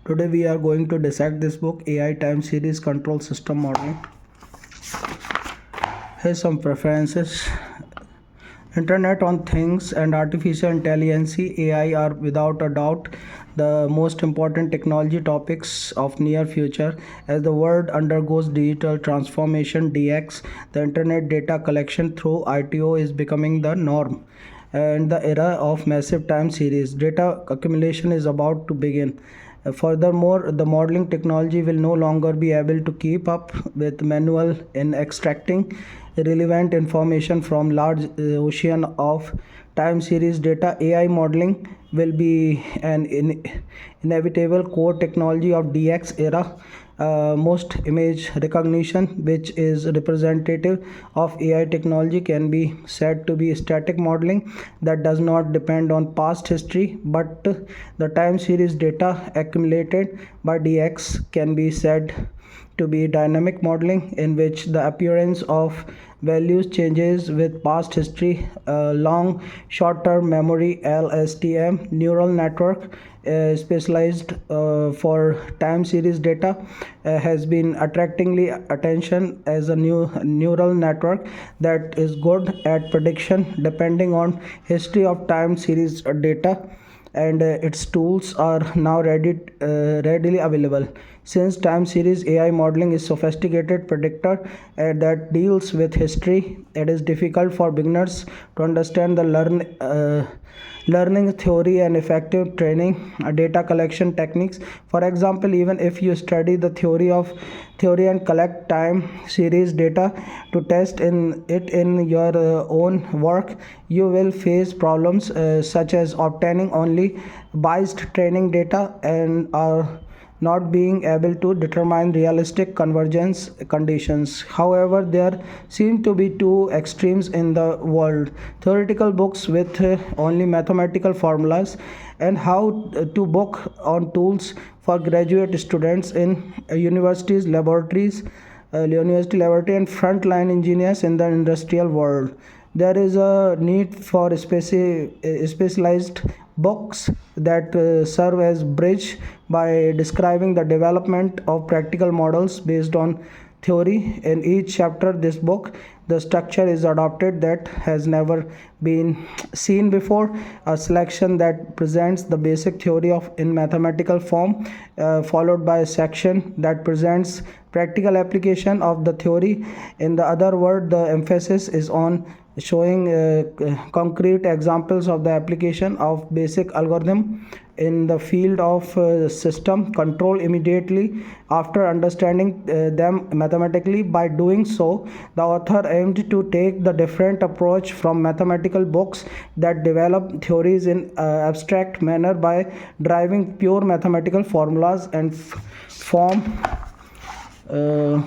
Today we are going to dissect this book, AI Time Series Control System Modeling. Here's some preferences. Internet on Things and Artificial Intelligence (AI) are without a doubt the most important technology topics of near future. As the world undergoes digital transformation (DX), the internet data collection through ITO is becoming the norm, and the era of massive time series data accumulation is about to begin. Furthermore, the modeling technology will no longer be able to keep up with manual in extracting relevant information from large ocean of time series data. AI modeling will be an inevitable core technology of DX era. Most image recognition, which is representative of AI technology, can be said to be static modeling that does not depend on past history, but the time series data accumulated by DX can be said to be dynamic modeling, in which the appearance of values changes with past history. Long short-term memory LSTM neural network specialized for time series data has been attractingly attention as a new neural network that is good at prediction depending on history of time series data, and its tools are now readily available. Since time series AI modeling is sophisticated predictor that deals with history, it is difficult for beginners to understand the learning theory and effective training data collection techniques. For example, even if you study the theory and collect time series data to test in your own work, you will face problems such as obtaining only biased training data and are not being able to determine realistic convergence conditions. However, there seem to be two extremes in the world: theoretical books with only mathematical formulas, and how to book on tools for graduate students in university laboratory and frontline engineers in the industrial world. There is a need for specialized books that serve as bridge by describing the development of practical models based on theory. In each chapter this book, the structure is adopted that has never been seen before: a selection that presents the basic theory of in mathematical form, followed by a section that presents practical application of the theory. In the other word, the emphasis is on showing concrete examples of the application of basic algorithm in the field of system control immediately after understanding them mathematically. By doing so, the author aimed to take the different approach from mathematical books that develop theories in abstract manner by deriving pure mathematical formulas and form uh,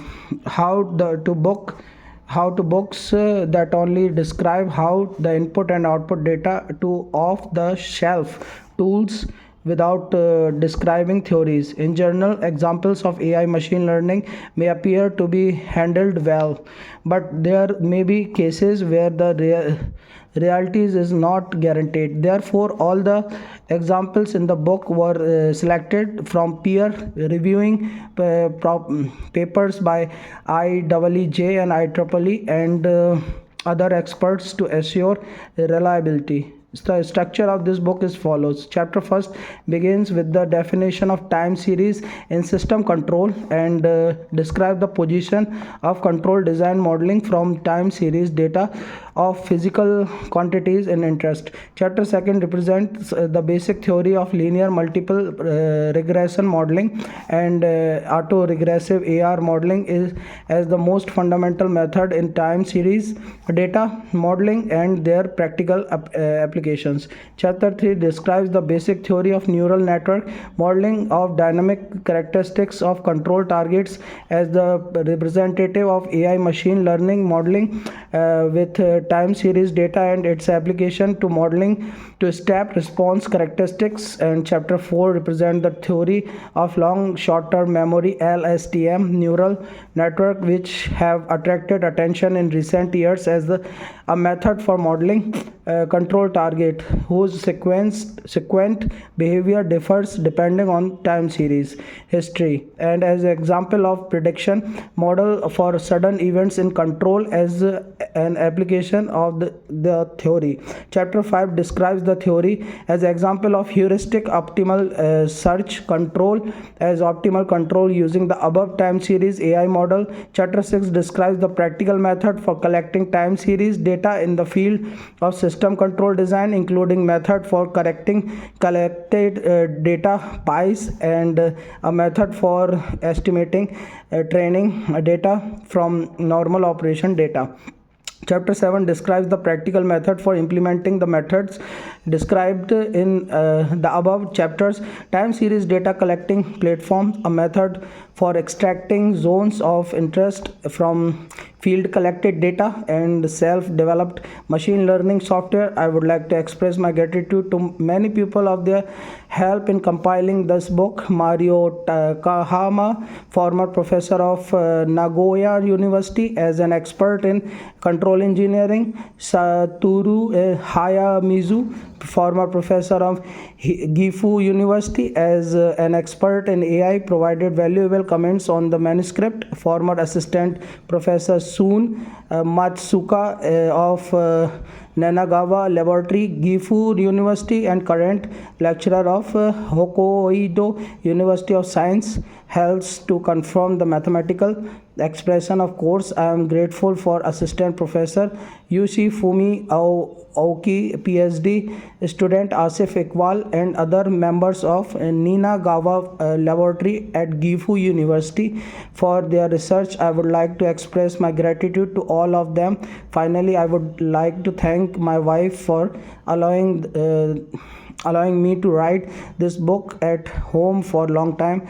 how the to book how to books that only describe how the input and output data to off the shelf tools without describing theories. In general, examples of AI machine learning may appear to be handled well, but there may be cases where the realities is not guaranteed. Therefore, all the examples in the book were selected from peer reviewing papers by IEEJ and IEEE and other experts to assure reliability. The structure of this book is follows. Chapter first begins with the definition of time series in system control and describe the position of control design modeling from time series data of physical quantities in interest. Chapter second represents the basic theory of linear multiple regression modeling and autoregressive AR modeling is as the most fundamental method in time series data modeling and their practical applications. Chapter 3 describes the basic theory of neural network modeling of dynamic characteristics of control targets as the representative of AI machine learning modeling with time series data and its application to modeling to step response characteristics. And chapter 4 represent the theory of long short-term memory LSTM neural network, which have attracted attention in recent years as a method for modeling control target whose sequent behavior differs depending on time series history, and as an example of prediction model for sudden events in control as an application of the theory. Chapter 5 describes the theory as an example of heuristic optimal search control as optimal control using the above time series AI model. Chapter 6 describes the practical method for collecting time series data in the field of system control design, including method for collected data pies and a method for estimating training data from normal operation data. Chapter 7 describes the practical method for implementing the methods described in the above chapters. Time series data collecting platform, a method for extracting zones of interest from field collected data, and self-developed machine learning software. I would like to express my gratitude to many people of their help in compiling this book. Mario Takahama, former professor of Nagoya University as an expert in control engineering; Satoru Hayamizu, former professor of Gifu University as an expert in AI, provided valuable comments on the manuscript. Former assistant professor Sun Matsuka of Nanagawa Laboratory, Gifu University, and current lecturer of Hokkaido University of Science helps to confirm the mathematical expression of course. I am grateful for assistant professor Yoshifumi Aoki, PhD student Asif Iqbal, and other members of Ninagawa Laboratory at Gifu University for their research. I would like to express my gratitude to all of them. Finally, I would like to thank my wife for allowing me to write this book at home for a long time.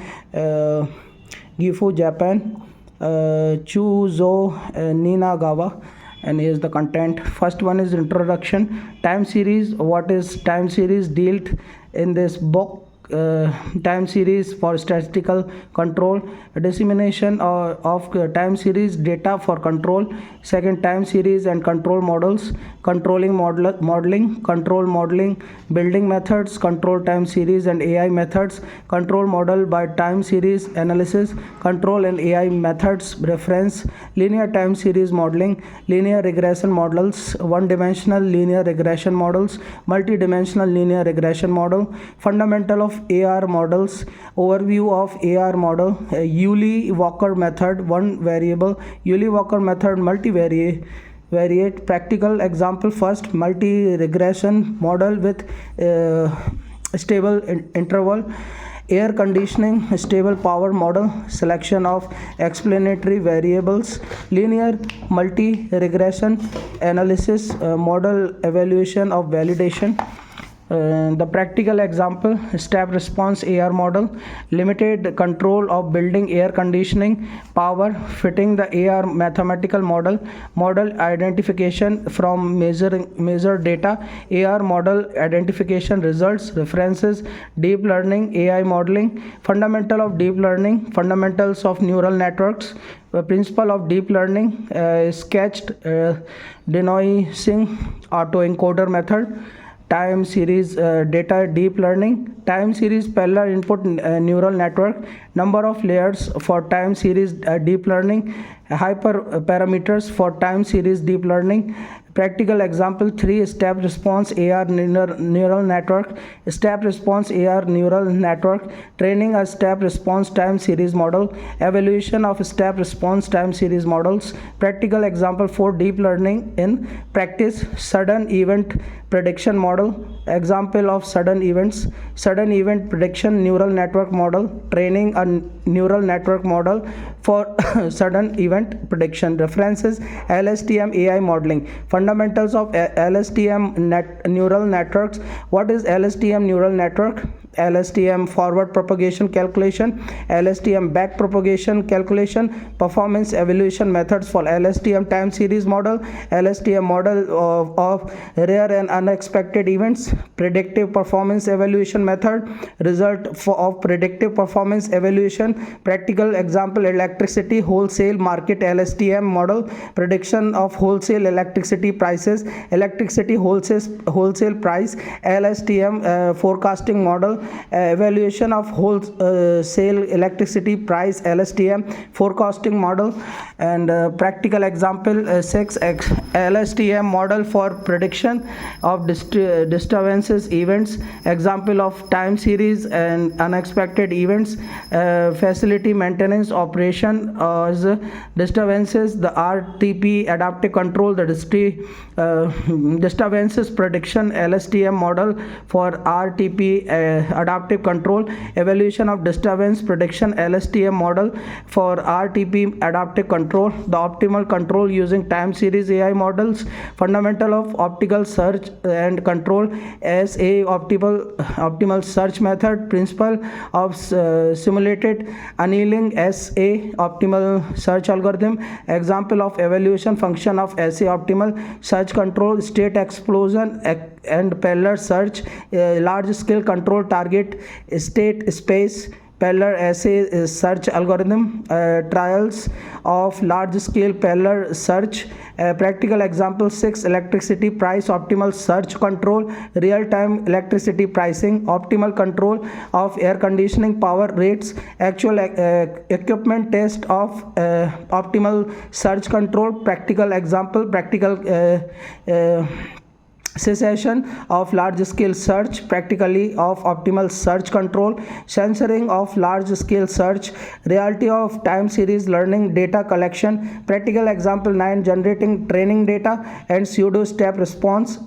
Gifu, Japan, Chuzo Ninagawa. And here's the content. First one is introduction. Time series. What is time series? Dealt in this book. Time series for statistical control, dissemination of time series data for control. Second, time series and control models, modeling, control modeling, building methods, control time series and AI methods, control model by time series analysis, control and AI methods, reference, linear time series modeling, linear regression models, one-dimensional linear regression models, multi-dimensional linear regression model, fundamental of AR models, overview of AR model, Yulee-Walker method, one variable, Yulee-Walker method, multivariate practical example. First, multi-regression model with stable interval, air conditioning stable power model, selection of explanatory variables, linear multi-regression analysis model, evaluation of validation. The practical example, step response AR model, limited control of building air conditioning power, fitting the AR mathematical model identification from measured data, AR model identification results, references, deep learning AI modeling, fundamental of deep learning, fundamentals of neural networks, principle of deep learning, sketched denoising autoencoder method, time series data deep learning, time series parallel input neural network, number of layers for time series deep learning, hyperparameters for time series deep learning. Practical example 3, step response AR neural network, step response AR neural network, training a step response time series model, evaluation of step response time series models. Practical example 4, deep learning in practice, sudden event prediction model, example of sudden events, sudden event prediction neural network model, training a neural network model for sudden event prediction. References, LSTM AI modeling, fundamentals of LSTM neural networks. What is LSTM neural network? LSTM forward propagation calculation, LSTM back propagation calculation, performance evaluation methods for LSTM time series model, LSTM model of rare and unexpected events, predictive performance evaluation method, result of predictive performance evaluation, practical example electricity wholesale market LSTM model, prediction of wholesale electricity prices, electricity wholesale price LSTM forecasting model, evaluation of wholesale electricity price LSTM forecasting model, and practical example 6 LSTM model for prediction of disturbances events, example of time series and unexpected events, facility maintenance operation as disturbances, the RTP adaptive control, the disturbances prediction LSTM model for RTP adaptive control, evaluation of disturbance prediction LSTM model for RTP adaptive control, the optimal control using time series AI models, fundamental of optical search and control SA optimal search method, principle of simulated annealing SA optimal search algorithm, example of evaluation function of SA optimal search control, state explosion and parallel search, large scale control target state space parallel assay search algorithm, trials of large scale parallel search, practical example 6 electricity price optimal search control, real time electricity pricing, optimal control of air conditioning power rates, actual equipment test of optimal search control, practical example practical cessation of large scale search, practically of optimal search control, censoring of large scale search, reality of time series learning data collection, practical example 9 generating training data and pseudo step response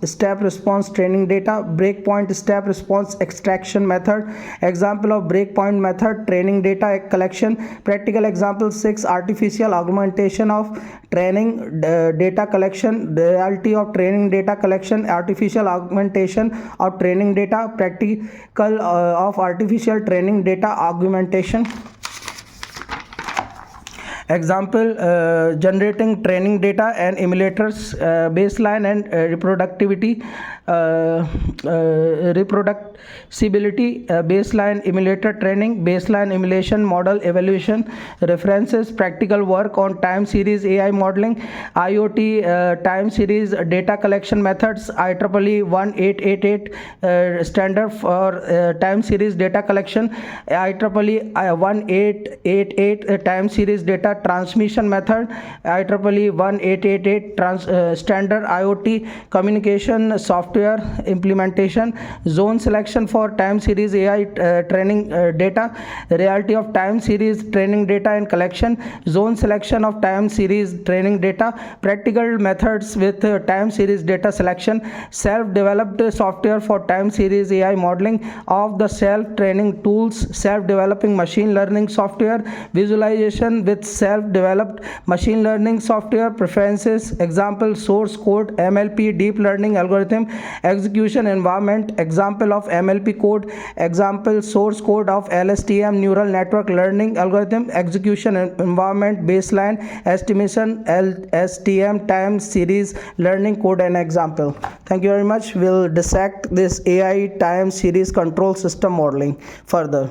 training data, breakpoint step response extraction method, example of breakpoint method training data collection, practical example 6 artificial augmentation of training data collection, reality of training data collection, artificial augmentation of training data, practical of artificial training data augmentation. Example generating training data and emulators, baseline and reproducibility, baseline emulator training, baseline emulation model evaluation, references, practical work on time series AI modeling, IoT time series data collection methods, IEEE 1888 standard for time series data collection, IEEE 1888 time series data transmission method, IEEE 1888 standard IoT communication software implementation, zone selection for time series AI training data, reality of time series training data and collection, zone selection of time series training data, practical methods with time series data selection, self-developed software for time series AI modeling, off-the-shelf training tools, self-developing machine learning software, visualization with self-developed machine learning software, preferences, example source code, MLP deep learning algorithm, execution environment, example of MLP code, example source code of LSTM neural network learning algorithm, execution environment, baseline estimation, LSTM time series learning code and example. Thank you very much. We'll dissect this AI time series control system modeling further.